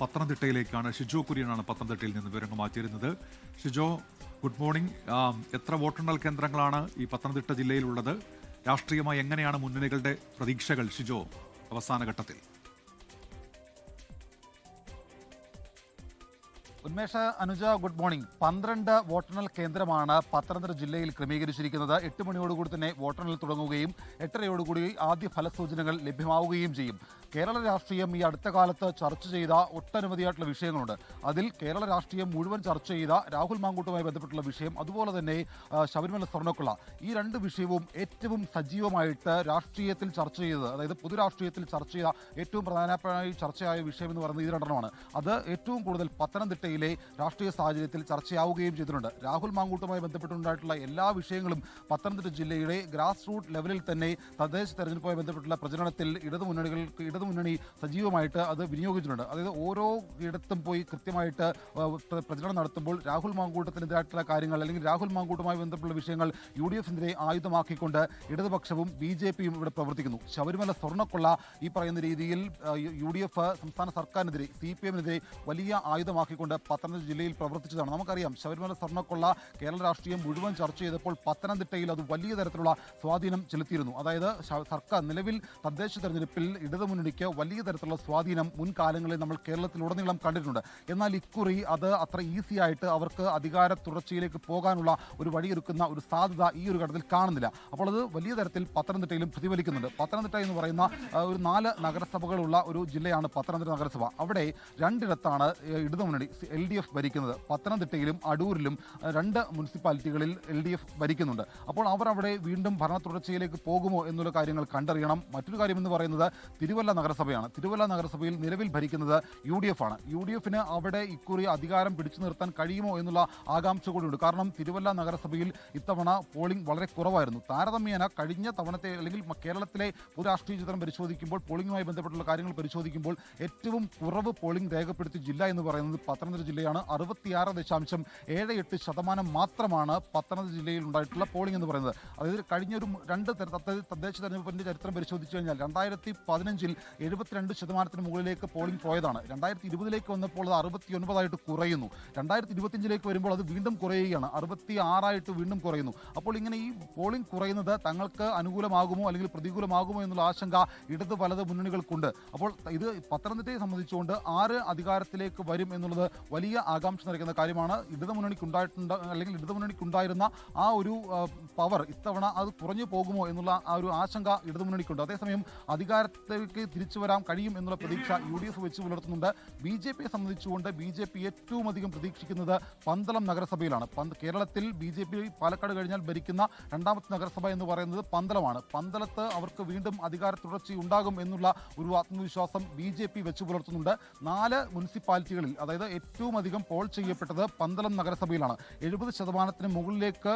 പത്തനംതിട്ടയിലേക്കാണ്. ഷിജോ കുര്യനാണ് പത്തനംതിട്ടയിൽ നിന്ന് വിവരങ്ങൾ മാറ്റിയിരുന്നത്. Shijo, good morning. എത്ര വോട്ടെണ്ണൽ കേന്ദ്രങ്ങളാണ് ഈ പത്തനംതിട്ട ജില്ലയിലുള്ളത്? രാഷ്ട്രീയമായി എങ്ങനെയാണ് മുന്നണികളുടെ പ്രതീക്ഷകൾ ഷിജോ അവസാന ഘട്ടത്തിൽ? ഉന്മേഷ, അനുജ, ഗുഡ് മോർണിംഗ്. 12 വോട്ടെണ്ണൽ കേന്ദ്രമാണ് പത്തനംതിട്ട ജില്ലയിൽ ക്രമീകരിച്ചിരിക്കുന്നത്. 8 മണിയോടുകൂടി തന്നെ വോട്ടെണ്ണൽ തുടങ്ങുകയും 8:30യോടുകൂടി ആദ്യ ഫലസൂചനകൾ ലഭ്യമാവുകയും ചെയ്യും. കേരള രാഷ്ട്രീയം ഈ അടുത്ത കാലത്ത് ചർച്ച ചെയ്ത ഒട്ടനവധിയായിട്ടുള്ള വിഷയങ്ങളുണ്ട്. അതിൽ കേരള രാഷ്ട്രീയം മുഴുവൻ ചർച്ച ചെയ്ത രാഹുൽ മാങ്കൂട്ടുമായി ബന്ധപ്പെട്ടുള്ള വിഷയം, അതുപോലെ തന്നെ ശബരിമല സ്വർണ്ണക്കൊള്ള, ഈ രണ്ട് വിഷയവും ഏറ്റവും സജീവമായിട്ട് രാഷ്ട്രീയത്തിൽ ചർച്ച ചെയ്തത്, അതായത് പൊതുരാഷ്ട്രീയത്തിൽ ചർച്ച ചെയ്ത ഏറ്റവും പ്രധാനമായി ചർച്ചയായ വിഷയം എന്ന് പറയുന്നത് ഇത് രണ്ടെണ്ണമാണ്. അത് ഏറ്റവും കൂടുതൽ പത്തനംതിട്ടയിലെ രാഷ്ട്രീയ സാഹചര്യത്തിൽ ചർച്ചയാവുകയും ചെയ്തിട്ടുണ്ട്. രാഹുൽ മാങ്കൂട്ടുമായി ബന്ധപ്പെട്ടുണ്ടായിട്ടുള്ള എല്ലാ വിഷയങ്ങളും പത്തനംതിട്ട ജില്ലയുടെ ഗ്രാസ് റൂട്ട് ലെവലിൽ തന്നെ തദ്ദേശ തെരഞ്ഞെടുപ്പുമായി ബന്ധപ്പെട്ടുള്ള പ്രചരണത്തിൽ ഇടതുമുന്നണി സജീവമായിട്ട് അത് വിനിയോഗിച്ചിട്ടുണ്ട്. അതായത് ഓരോ ഇടത്തും പോയി കൃത്യമായിട്ട് പ്രചരണം നടത്തുമ്പോൾ രാഹുൽ മാങ്കൂട്ടത്തിനെതിരായിട്ടുള്ള കാര്യങ്ങൾ, അല്ലെങ്കിൽ രാഹുൽ മാങ്കൂട്ടുമായി ബന്ധപ്പെട്ടുള്ള വിഷയങ്ങൾ UDF-നെതിരെ ആയുധമാക്കിക്കൊണ്ട് ഇടതുപക്ഷവും BJP-യും ഇവിടെ പ്രവർത്തിക്കുന്നു. ശബരിമല സ്വർണ്ണക്കൊള്ള ഈ പറയുന്ന രീതിയിൽ UDF സംസ്ഥാന സർക്കാരിനെതിരെ, CPM-നെതിരെ വലിയ ആയുധമാക്കിക്കൊണ്ട് പത്തനംതിട്ട ജില്ലയിൽ പ്രവർത്തിച്ചതാണ്. നമുക്കറിയാം, ശബരിമല സ്വർണ്ണക്കൊള്ള കേരള രാഷ്ട്രീയം മുഴുവൻ ചർച്ച ചെയ്തപ്പോൾ പത്തനംതിട്ടയിൽ അത് വലിയ തരത്തിലുള്ള സ്വാധീനം ചെലുത്തിയിരുന്നു. അതായത് സർക്കാർ നിലവിൽ തദ്ദേശ തെരഞ്ഞെടുപ്പിൽ ഇടതുമുന്നണിക്ക് വലിയ തരത്തിലുള്ള സ്വാധീനം മുൻകാലങ്ങളിൽ നമ്മൾ കേരളത്തിലുടനീളം കണ്ടിട്ടുണ്ട്. എന്നാൽ ഇക്കുറി അത് അത്ര ഈസി ആയിട്ട് അവർക്ക് അധികാര തുടർച്ചയിലേക്ക് പോകാനുള്ള ഒരു വഴിയൊരുക്കുന്ന ഒരു സാധ്യത ഈ ഒരു ഘട്ടത്തിൽ കാണുന്നില്ല. അപ്പോൾ അത് വലിയ തരത്തിൽ പത്തനംതിട്ടയിലും പ്രതിഫലിക്കുന്നുണ്ട്. പത്തനംതിട്ട എന്ന് പറയുന്ന ഒരു 4 നഗരസഭകളുള്ള ഒരു ജില്ലയാണ് പത്തനംതിട്ട നഗരസഭ. അവിടെ രണ്ടിടത്താണ് ഇടതുമുന്നണി LDF ഭരിക്കുന്നത്. പത്തനംതിട്ടയിലും അടൂരിലും 2 മുനിസിപ്പാലിറ്റികളിൽ LDF ഭരിക്കുന്നുണ്ട്. അപ്പോൾ അവർ അവിടെ വീണ്ടും ഭരണ തുടർച്ചയിലേക്ക് പോകുമോ എന്നുള്ള കാര്യങ്ങൾ കണ്ടറിയണം. മറ്റൊരു കാര്യം എന്ന് പറയുന്നത് തിരുവല്ല നഗരസഭയാണ്. തിരുവല്ല നഗരസഭയിൽ നിലവിൽ ഭരിക്കുന്നത് UDF ആണ്. UDF-ന് അവിടെ ഇക്കുറി അധികാരം പിടിച്ചു നിർത്താൻ കഴിയുമോ എന്നുള്ള ആകാംക്ഷ കൂടിയുണ്ട്. കാരണം തിരുവല്ല നഗരസഭയിൽ ഇത്തവണ പോളിംഗ് വളരെ കുറവായിരുന്നു. താരതമ്യേന കഴിഞ്ഞ തവണത്തെ, അല്ലെങ്കിൽ കേരളത്തിലെ ഒരു രാഷ്ട്രീയ ചിത്രം പരിശോധിക്കുമ്പോൾ, പോളിംഗുമായി ബന്ധപ്പെട്ടുള്ള കാര്യങ്ങൾ പരിശോധിക്കുമ്പോൾ ഏറ്റവും കുറവ് പോളിംഗ് രേഖപ്പെടുത്തിയ ജില്ല എന്ന് പറയുന്നത് പത്തനംതിട്ട ജില്ലയാണ്. 66.78% മാത്രമാണ് പത്തനംതിട്ട ജില്ലയിൽ ഉണ്ടായിട്ടുള്ള പോളിംഗ് എന്ന് പറയുന്നത്. അതായത് കഴിഞ്ഞ ഒരു 2 തദ്ദേശ തെരഞ്ഞെടുപ്പിന്റെ ചരിത്രം പരിശോധിച്ചു കഴിഞ്ഞാൽ 2015-ൽ 72% മുകളിലേക്ക് പോളിംഗ് പോയതാണ്. 2020-ലേക്ക് വന്നപ്പോൾ അത് 69 കുറയുന്നു. 2025-ലേക്ക് വരുമ്പോൾ അത് വീണ്ടും കുറയുകയാണ്, 66 വീണ്ടും കുറയുന്നു. അപ്പോൾ ഇങ്ങനെ ഈ പോളിംഗ് കുറയുന്നത് തങ്ങൾക്ക് അനുകൂലമാകുമോ അല്ലെങ്കിൽ പ്രതികൂലമാകുമോ എന്നുള്ള ആശങ്ക ഇടത് വലത് മുന്നണികൾക്കുണ്ട്. അപ്പോൾ ഇത് പത്തനംതിട്ടയെ സംബന്ധിച്ചുകൊണ്ട് ആര് അധികാരത്തിലേക്ക് വരും എന്നുള്ളത് വലിയ ആകാംക്ഷ നിറയ്ക്കുന്ന കാര്യമാണ്. ഇടതുമുന്നണിക്കുണ്ടായിരുന്ന ആ ഒരു പവർ ഇത്തവണ അത് കുറഞ്ഞു പോകുമോ എന്നുള്ള ആ ഒരു ആശങ്ക ഇടതുമുന്നണിക്കുണ്ട്. അതേസമയം അധികാരത്തിലേക്ക് തിരിച്ചു വരാൻ കഴിയും എന്നുള്ള പ്രതീക്ഷ UDF വെച്ച് പുലർത്തുന്നുണ്ട്. BJP-യെ സംബന്ധിച്ചുകൊണ്ട് BJP ഏറ്റവും അധികം പ്രതീക്ഷിക്കുന്നത് പന്തളം നഗരസഭയിലാണ്. കേരളത്തിൽ BJP പാലക്കാട് കഴിഞ്ഞാൽ ഭരിക്കുന്ന 2ാമത്തെ നഗരസഭ എന്ന് പറയുന്നത് പന്തളമാണ്. പന്തളത്ത് അവർക്ക് വീണ്ടും അധികാര തുടർച്ചയുണ്ടാകും എന്നുള്ള ഒരു ആത്മവിശ്വാസം BJP വെച്ച് പുലർത്തുന്നുണ്ട്. 4 മുനിസിപ്പാലിറ്റികളിൽ, അതായത് ഏറ്റവും അധികം പോൾ ചെയ്യപ്പെട്ടത് പന്തളം നഗരസഭയിലാണ്. 70% മുകളിലേക്ക്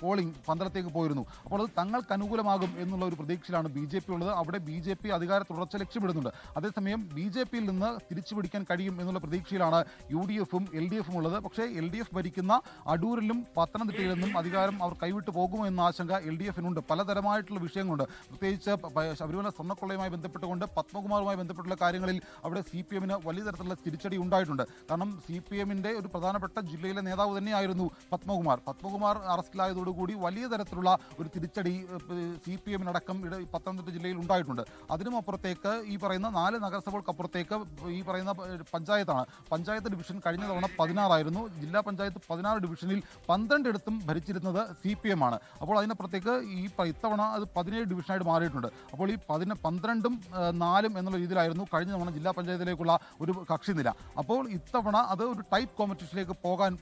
പോളിംഗ് പന്തളത്തേക്ക് പോയിരുന്നു. അപ്പോൾ അത് തങ്ങൾക്ക് അനുകൂലമാകും എന്നുള്ള ഒരു പ്രതീക്ഷയിലാണ് BJP ഉള്ളത്. അവിടെ BJP അധികാര തുടർച്ച ലക്ഷ്യമിടുന്നുണ്ട്. അതേസമയം BJP-യിൽ നിന്ന് തിരിച്ചു പിടിക്കാൻ കഴിയും എന്നുള്ള പ്രതീക്ഷയിലാണ് UDF-ഉം LDF-ഉം ഉള്ളത്. പക്ഷേ LDF ഭരിക്കുന്ന അടൂരിലും പത്തനംതിട്ടയിൽ നിന്നും അധികാരം അവർ കൈവിട്ടു പോകുമോ എന്ന ആശങ്ക LDF-നുണ്ട്. പലതരമായിട്ടുള്ള വിഷയങ്ങളുണ്ട്. പ്രത്യേകിച്ച് ശബരിമല സ്വർണ്ണക്കൊള്ളയുമായി ബന്ധപ്പെട്ടുകൊണ്ട് പത്മകുമാറുമായി ബന്ധപ്പെട്ടുള്ള കാര്യങ്ങളിൽ അവിടെ CPM-ന് വലിയ തരത്തിലുള്ള തിരിച്ചടി ഉണ്ടായിട്ടുണ്ട്. കാരണം CPM-ന്റെ ഒരു പ്രധാനപ്പെട്ട ജില്ലയിലെ നേതാവ് തന്നെയായിരുന്നു പത്മകുമാർ അറസ്റ്റിലായതോടുകൂടി വലിയ തരത്തിലുള്ള ഒരു തിരിച്ചടി CPM-നടക്കം പത്തനംതിട്ട ജില്ലയിൽ ഉണ്ടായിട്ടുണ്ട്. അതിനുമപ്പുറത്തേക്ക് ഈ പറയുന്ന 4 നഗരസഭകൾക്കപ്പുറത്തേക്ക് ഈ പറയുന്ന പഞ്ചായത്ത് ഡിവിഷൻ കഴിഞ്ഞ തവണ 16 ആയിരുന്നു. ജില്ലാ പഞ്ചായത്ത് 16 ഡിവിഷനിൽ 12 ഇടത്തും ഭരിച്ചിരുന്നത് CPM ആണ്. അപ്പോൾ അതിനപ്പുറത്തേക്ക് ഇത്തവണ അത് 17 ഡിവിഷനായിട്ട് മാറിയിട്ടുണ്ട്. അപ്പോൾ ഈ 12ഉം 4ഉം എന്നുള്ള രീതിയിലായിരുന്നു കഴിഞ്ഞ തവണ ജില്ലാ പഞ്ചായത്തിലേക്കുള്ള ഒരു കക്ഷിനില. അപ്പോൾ ഇത്തവണ അത് ഒരു ടൈറ്റ് കോമ്പറ്റീഷനിലേക്ക്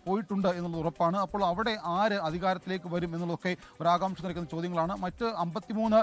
പോയിട്ടുണ്ട് എന്നുള്ളത് ഉറപ്പാണ്. അപ്പോൾ അവിടെ ആര് അധികാരത്തിലേക്ക് വരും എന്നുള്ളതൊക്കെ ഒരു ആകാംക്ഷ നിൽക്കുന്ന ചോദ്യങ്ങളാണ്. മറ്റ് 53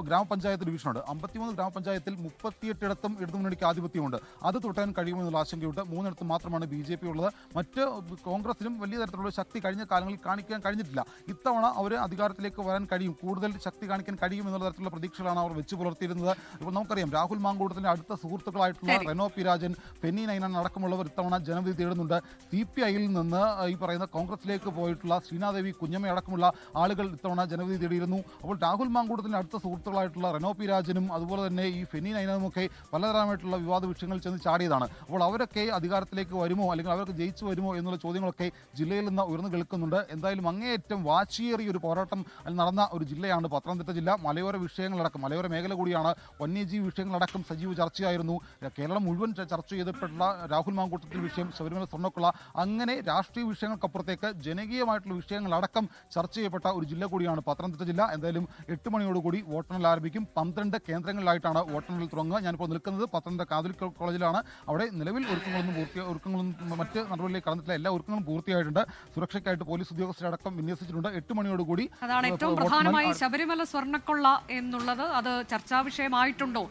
ഗ്രാമപഞ്ചായത്ത് ഡിവിഷനുണ്ട്. 53 ഗ്രാമപഞ്ചായത്തിൽ 38 ഇടത്തും ഇടതുമുന്നണിക്ക് ആധിപത്യമുണ്ട്. അത് തുടരാൻ കഴിയുമെന്നുള്ള ആശങ്കയുണ്ട്. 3 ഇടത്തും മാത്രമാണ് BJP ഉള്ളത്. മറ്റ് കോൺഗ്രസിനും വലിയ തരത്തിലുള്ള ശക്തി കഴിഞ്ഞ കാലങ്ങളിൽ കാണിക്കാൻ കഴിഞ്ഞിട്ടില്ല. ഇത്തവണ അവർ അധികാരത്തിലേക്ക് വരാൻ കഴിയും, കൂടുതൽ ശക്തി കാണിക്കാൻ കഴിയും എന്നുള്ള തരത്തിലുള്ള പ്രതീക്ഷകളാണ് അവർ വെച്ച് പുലർത്തിയിരുന്നത്. ഇപ്പോൾ നമുക്കറിയാം, രാഹുൽ മാങ്കൂട്ടത്തിന്റെ അടുത്ത സുഹൃത്തുക്കളായിട്ടുള്ള റെനോ പി രാജൻ, ഫെന്നി നൈനാൻ അടക്കമുള്ളവർ ഇത്തവണ ജനവിധി തേടുന്നുണ്ട്. CPIയിൽ നിന്ന് ഈ പറയുന്ന കോൺഗ്രസിലേക്ക് പോയിട്ടുള്ള ശ്രീനാദേവി കുഞ്ഞമ്മ അടക്കമുള്ള ആളുകൾ ഇത്തവണ ജനവിധി തേടിയിരുന്നു. അപ്പോൾ രാഹുൽ മാങ്കൂട്ടത്തിന്റെ അടുത്ത സുഹൃത്തുക്കളായിട്ടുള്ള റെനോ പി രാജനും അതുപോലെ തന്നെ ഈ ഫെനി നൈനതുമൊക്കെ പലതരമായിട്ടുള്ള വിവാദ വിഷയങ്ങളിൽ ചെന്ന് ചാടിയതാണ്. അപ്പോൾ അവരൊക്കെ അധികാരത്തിലേക്ക് വരുമോ അല്ലെങ്കിൽ അവർക്ക് ജയിച്ചു വരുമോ എന്നുള്ള ചോദ്യങ്ങളൊക്കെ ജില്ലയിൽ നിന്ന് ഉയർന്നു കേൾക്കുന്നുണ്ട്. എന്തായാലും അങ്ങേയറ്റം വാശിയേറിയ ഒരു പോരാട്ടം നടന്ന ഒരു ജില്ലയാണ് പത്തനംതിട്ട ജില്ല. മലയോര വിഷയങ്ങളടക്കം, മലയോര മേഖല കൂടിയാണ്, വന്യജീവി വിഷയങ്ങളടക്കം സജീവ ചർച്ചയായിരുന്നു. കേരളം മുഴുവൻ ചർച്ച ചെയ്തപ്പെട്ടുള്ള രാഹുൽ മാങ്കൂട്ടത്തിൽ വിഷയം, ശബരിമല സ്വർണ്ണക്കൊള്ള, അങ്ങനെ രാഷ്ട്രീയ വിഷയങ്ങൾക്കപ്പുറത്തേക്ക് ജനകീയമായിട്ടുള്ള വിഷയങ്ങളടക്കം ചർച്ച ചെയ്യപ്പെട്ട ഒരു ജില്ല കൂടിയാണ് പത്തനംതിട്ട ജില്ല. എന്തായാലും 8 മണിയോടുകൂടി വോട്ടെണ്ണൽ ആരംഭിക്കും. 12 കേന്ദ്രങ്ങളിലായിട്ടാണ് വോട്ടെണ്ണൽ തുടങ്ങുക. ഞാനിപ്പോൾ നിൽക്കുന്നത് പത്തനംതിട്ട കാതലിക് കോളേജിലാണ്. അവിടെ നിലവിൽ ഒരുക്കങ്ങളും മറ്റ് നടപടികളിലേക്ക് കടന്നിട്ടില്ല. എല്ലാ ഒരുക്കങ്ങളും പൂർത്തിയായിട്ടുണ്ട്. സുരക്ഷയ്ക്കായിട്ട് പോലീസ് ഉദ്യോഗസ്ഥരടക്കം വിന്യസിച്ചിട്ടുണ്ട്. 8 മണിയോടുകൂടി അതാണ് ഏറ്റവും പ്രധാനമായി ശബരിമല സ്വർണ്ണക്കൊള്ള എന്നുള്ളത്. അത് ചർച്ചാ വിഷയമായിട്ടുണ്ടോ?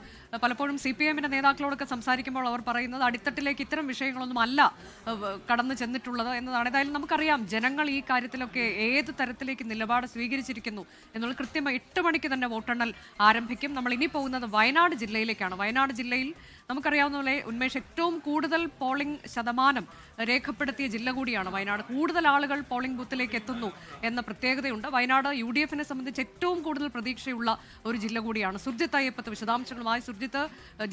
പലപ്പോഴും CPIഎമ്മിന്റെ നേതാക്കളോടൊക്കെ സംസാരിക്കുമ്പോൾ അവർ പറയുന്നത് അടിത്തട്ടിലേക്ക് ഇത്തരം വിഷയങ്ങളൊന്നും അല്ല കടന്നു ചെന്നിട്ടുള്ളത് എന്നതാണ്. ഏതായാലും നമുക്കറിയാം ജനങ്ങൾ ഈ കാര്യത്തിലൊക്കെ ഏത് തരത്തിലേക്ക് നിലപാട് സ്വീകരിച്ചിരിക്കുന്നു എന്നുള്ളത്. കൃത്യമായി 8 മണിക്ക് തന്നെ വോട്ടെണ്ണൽ ആരംഭിക്കും. നമ്മൾ ഇനി പോകുന്നത് വയനാട് ജില്ലയിലേക്കാണ്. വയനാട് ജില്ലയിൽ നമുക്കറിയാവുന്ന പോലെ ഉന്മേഷ്, ഏറ്റവും കൂടുതൽ പോളിംഗ് ശതമാനം രേഖപ്പെടുത്തിയ ജില്ല കൂടിയാണ് വയനാട്. കൂടുതൽ ആളുകൾ പോളിംഗ് ബൂത്തിലേക്ക് എത്തുന്നു എന്ന പ്രത്യേകതയുണ്ട്. വയനാട് UDFനെ സംബന്ധിച്ച് ഏറ്റവും കൂടുതൽ പ്രതീക്ഷയുള്ള ഒരു ജില്ല കൂടിയാണ്. സുർജിത്ത് അയ്യപ്പത്ത് വിശദാംശങ്ങളുമായി. സുർജിത്ത്,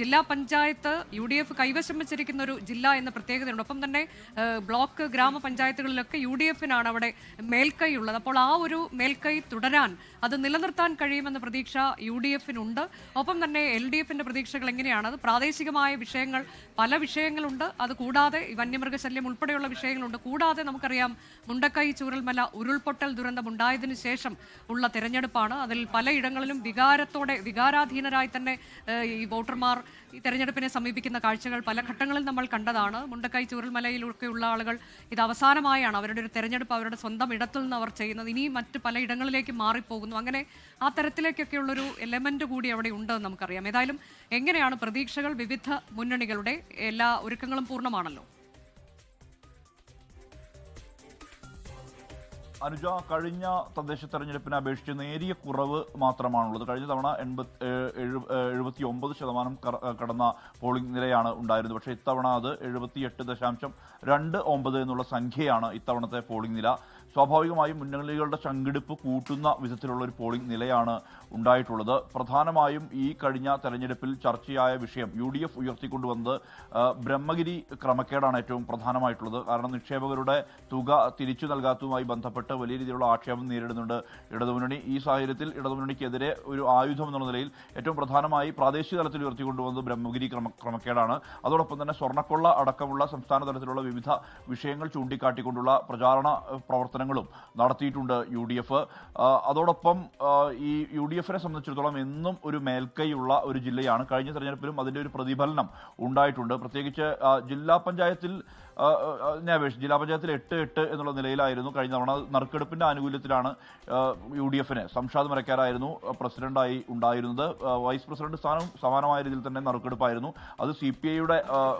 ജില്ലാ പഞ്ചായത്ത് UDF കൈവശം വെച്ചിരിക്കുന്ന ഒരു ജില്ല എന്ന പ്രത്യേകതയുണ്ട്. ഒപ്പം തന്നെ ബ്ലോക്ക് ഗ്രാമപഞ്ചായത്തുകളിലൊക്കെ UDFനാണ് അവിടെ മേൽക്കൈയുള്ളത്. അപ്പോൾ ആ ഒരു മേൽക്കൈ തുടരാൻ, അത് നിലനിർത്താൻ കഴിയുമെന്ന പ്രതീക്ഷ UDFനുണ്ട്. ഒപ്പം തന്നെ LDFന്റെ പ്രതീക്ഷകൾ എങ്ങനെയാണ്? അത് പ്രാദേശികമായ വിഷയങ്ങൾ, പല വിഷയങ്ങളുണ്ട്. അത് കൂടാതെ വന്യമൃഗശല്യം ഉൾപ്പെടെയുള്ള വിഷയങ്ങളുണ്ട്. കൂടാതെ നമുക്കറിയാം മുണ്ടക്കൈ ചൂരൽമല ഉരുൾപൊട്ടൽ ദുരന്തമുണ്ടായതിനു ശേഷം ഉള്ള തെരഞ്ഞെടുപ്പാണ്. അതിൽ പലയിടങ്ങളിലും വികാരാധീനരായി തന്നെ ഈ വോട്ടർമാർ ഈ തെരഞ്ഞെടുപ്പിനെ സമീപിക്കുന്ന കാഴ്ചകൾ പല ഘട്ടങ്ങളിൽ നമ്മൾ കണ്ടതാണ്. മുണ്ടക്കൈ ചൂരൽമലയിലൊക്കെയുള്ള ആളുകൾ ഇത് അവസാനമായാണ് അവരുടെ ഒരു തെരഞ്ഞെടുപ്പ് അവരുടെ സ്വന്തം ഇടത്തിൽ നിന്ന് അവർ ചെയ്യുന്നത്. ഇനി മറ്റ് പലയിടങ്ങളിലേക്ക് മാറിപ്പോകുന്നു. അങ്ങനെ ആ തരത്തിലേക്കൊക്കെയുള്ളൊരു എലമെന്റ് കൂടി അവിടെ ഉണ്ടെന്ന് നമുക്കറിയാം. ഏതായാലും എങ്ങനെയാണ് പ്രതീക്ഷകൾ? വിവിധ മുന്നണികളുടെ എല്ലാ ഒരുക്കങ്ങളും പൂർണ്ണമാണല്ലോ. അനുജ, കഴിഞ്ഞ തദ്ദേശ തെരഞ്ഞെടുപ്പിനെ അപേക്ഷിച്ച് നേരിയ കുറവ് മാത്രമാണുള്ളത്. കഴിഞ്ഞ തവണ 79% കടന്ന പോളിംഗ് നിലയാണ് ഉണ്ടായിരുന്നത്. പക്ഷേ ഇത്തവണ അത് 78.29 എന്നുള്ള സംഖ്യയാണ് ഇത്തവണത്തെ പോളിംഗ് നില. സ്വാഭാവികമായും മുന്നണികളുടെ ചങ്കിടിപ്പ് കൂട്ടുന്ന വിധത്തിലുള്ള ഒരു പോളിംഗ് നിലയാണ് ഉണ്ടായിട്ടുള്ളത്. പ്രധാനമായും ഈ കഴിഞ്ഞ തെരഞ്ഞെടുപ്പിൽ ചർച്ചയായ വിഷയം UDF ഉയർത്തിക്കൊണ്ടുവന്നത് ബ്രഹ്മഗിരി ക്രമക്കേടാണ് ഏറ്റവും പ്രധാനമായിട്ടുള്ളത്. കാരണം നിക്ഷേപകരുടെ തുക തിരിച്ചു നൽകാത്തതുമായി ബന്ധപ്പെട്ട് വലിയ രീതിയിലുള്ള ആക്ഷേപം നേരിടുന്നുണ്ട് ഇടതുമുന്നണി. ഈ സാഹചര്യത്തിൽ ഇടതുമുന്നണിക്കെതിരെ ഒരു ആയുധം എന്നുള്ള നിലയിൽ ഏറ്റവും പ്രധാനമായി പ്രാദേശിക തലത്തിൽ ഉയർത്തിക്കൊണ്ടുവന്നത് ബ്രഹ്മഗിരി ക്രമക്കേടാണ്. അതോടൊപ്പം തന്നെ സ്വർണ്ണക്കൊള്ള അടക്കമുള്ള സംസ്ഥാന തലത്തിലുള്ള വിവിധ വിഷയങ്ങൾ ചൂണ്ടിക്കാട്ടിക്കൊണ്ടുള്ള പ്രചാരണ പ്രവർത്തനങ്ങളും നടത്തിയിട്ടുണ്ട് UDF. അതോടൊപ്പം ഈ UDFനെ സംബന്ധിച്ചിടത്തോളം എന്നും ഒരു മേൽക്കൈയുള്ള ഒരു ജില്ലയാണ്. കഴിഞ്ഞ തെരഞ്ഞെടുപ്പിലും അതിൻ്റെ ഒരു പ്രതിഫലനം ഉണ്ടായിട്ടുണ്ട്. പ്രത്യേകിച്ച് ജില്ലാ പഞ്ചായത്തിൽ ജില്ലാ പഞ്ചായത്തിൽ 8-8 എന്നുള്ള നിലയിലായിരുന്നു കഴിഞ്ഞ തവണ. നറുക്കെടുപ്പിന്റെ ആനുകൂല്യത്തിലാണ് UDFന് സംഷാദ് മരക്കാരായിരുന്നു പ്രസിഡന്റായി ഉണ്ടായിരുന്നത്. വൈസ് പ്രസിഡന്റ് സ്ഥാനം സമാനമായ രീതിയിൽ തന്നെ നറുക്കെടുപ്പായിരുന്നു. അത് CPIയുടെ